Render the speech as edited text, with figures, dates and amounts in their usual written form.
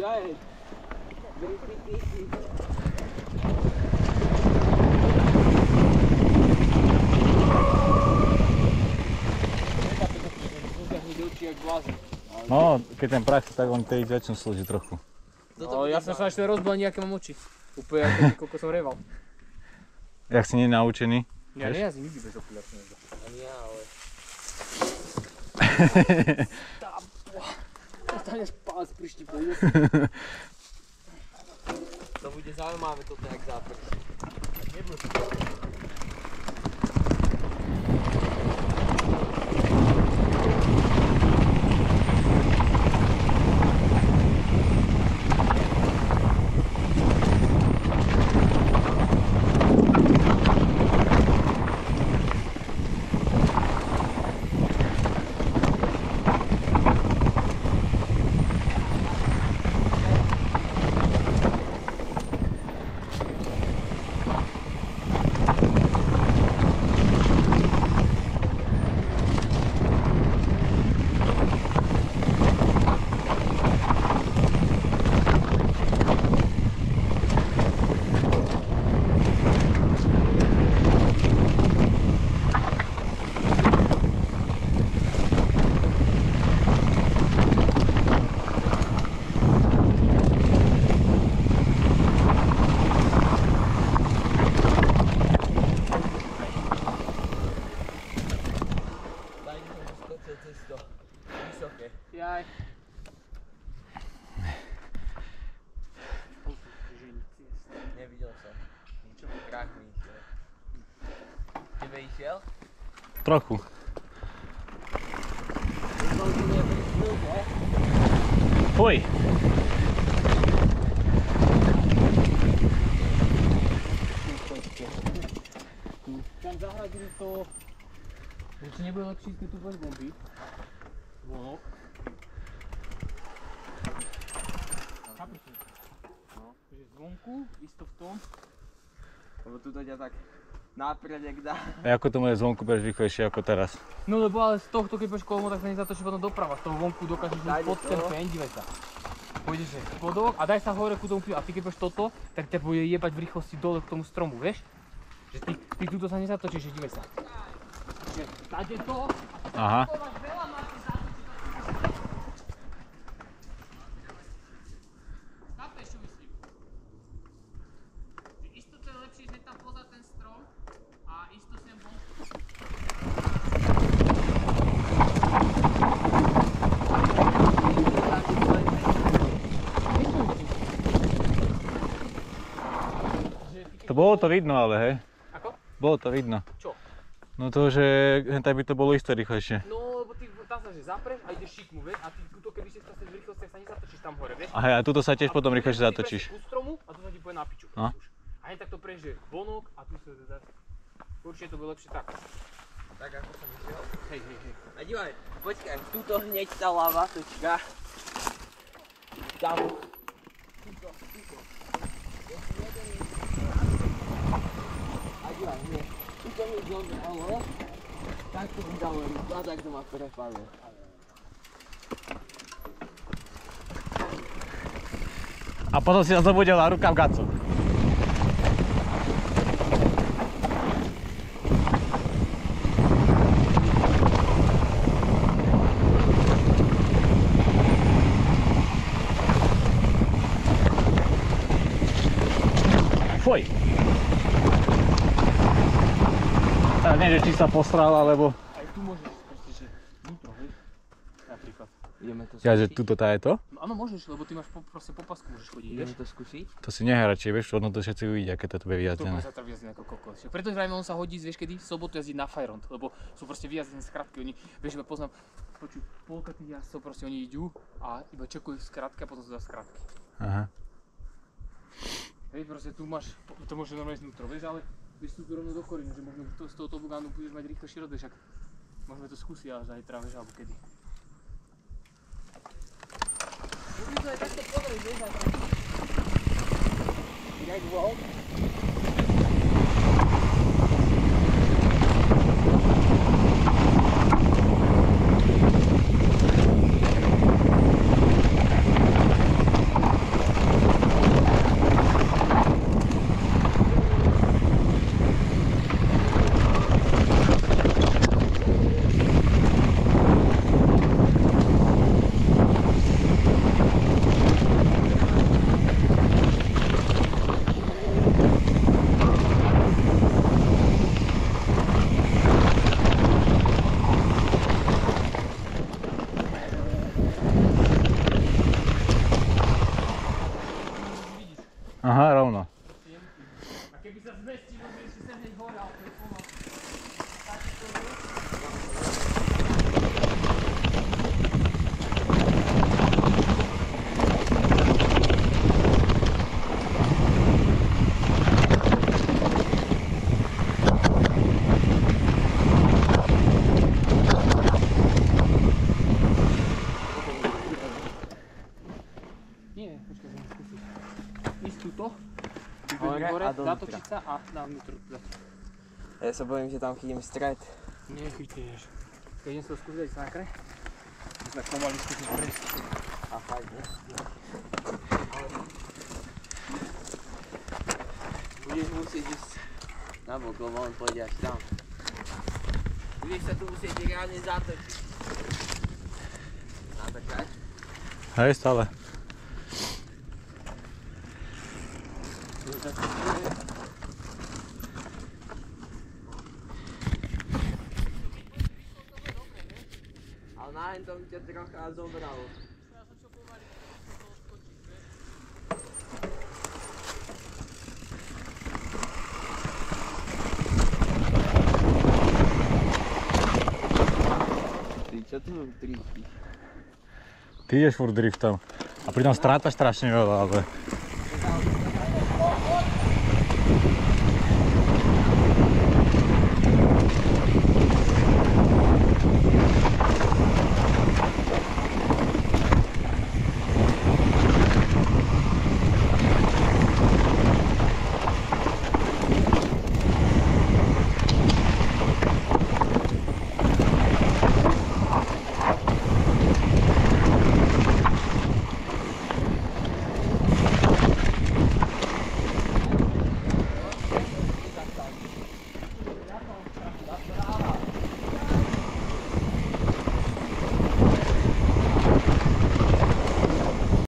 ahead. Very quickly. No, keď ten prach, tak on tej začnú slúžiť trochu. No, ja som sa ešte rozbil, nejaké mám oči. Úplne ako koľko som reval. Jak si nenaučený? Ja nejazdím nikdy bez okuliar. Ani ja, ale... Dostaneš pás pri štipu. To bude zaujímavé toto, jak záprší. Jaj. Nevidel som. Niečo po krách mi išiel. Tebe išiel? Trochu. Fuj. Tam zahradili to... Či nebude lepšie ísť, keď tu budeš bomby. Vonok. Chápeš to? No. Takže zvonku, isto v tom. Lebo tu ťa tak nápredek dá. A ako to moje zvonku budeš rýchlejšie ako teraz? No lebo ale z tohto, keď budeš kolmo, tak sa nezatočí potom doprava. Z toho vonku dokážeš ísť pod ten fén, dívej sa. Pôjdeš schodok a daj sa hore ku tomu pilu. A ty keď budeš toto, tak ťa bude jebať v rýchlosti dole k tomu stromu, vieš? Že ty túto sa nezatočíš, že dívej sa. Že tady to a ty máš veľa máš zatočiť. Chápeš, čo myslím? Že isto to je lepšie, že tam poza ten strom a isto sem von. To bolo to vidno ale, hej? Ako? Bolo to vidno. Čo? No to, že tak by to bolo isto rýchlejšie. No, lebo ty tam sa že zapreš a ideš šikmu, vieš? A ty tuto, keby si stať v rýchlosti, tak sa nezatočíš tam hore, vieš? A hej, a tuto sa tiež potom rýchlejšie zatočíš. Ty stromu a tu sa ti povie na piču. No. A hneď tak to prežije vonok a tu sa zase... Určite to bude lepšie tak. Tak ako som myslel? Hej. A dívaj, počkaj, tuto hneď tá lava točka. Tam. Tuto. A dívaj, hneď. Tuto mi zobralo. Tak to mi dalo rýchlo a tak to ma prepadlo. A potom si nás zobudila ruka v gacu. Fuj. Nie, že či sa posral, alebo... Aj tu môžeš proste, že vnútro, hej? Napríklad. Ideme to skúsiť. Ja, že tuto tá je to? No áno, môžeš, lebo ty máš proste po pasku môžeš chodiť, vieš? Ideme to skúsiť? To si nehrá, či vieš, ono to všetci uvidia, keď to bude To vyjazdené. bude sa tam vyjazdené ako kokos. Preto vrajme on sa hodí, vieš kedy? V sobotu jazdí na Fajront, lebo sú proste vyjazdené skratky, oni, vieš, iba poznám, počuj, polka tých jazdcov proste oni idú a iba čekujú skratky a potom sú za skratky. Aha. Hej, proste tu máš, to môže normálne znútro, vieš, ale vieš tu rovno do korínu, že možno z toho tobogánu budeš mať rýchlejší rozbeh, však môžeme to skúsiť ale zajtra, vieš, alebo kedy. Môžeme to aj takto pozrieť, vieš, aj tak. Jak vlog. Aha, rovno. A keby sa zmestil, že ešte sem hneď hore, ale to je pomal. Nie, počkaj, budem skúsiť. Ísť tuto, hore, zatočiť sa a navnútr. Ja sa bojím, že tam chytím stret. Nechytíš. Keď idem sa to skúsiť sa nakre, tak pomaly skúsiť prejsť. A fakt, ne? Budeš musieť ísť na bok, lebo on pôjde až tam. Budeš sa tu musieť reálne zatočiť. Natočať? Hej, stále. Ale na hentom ťa trocha zobralo. Ty čo tu driftíš? Ty ideš furt driftom. A pritom strácaš strašne veľa, ale...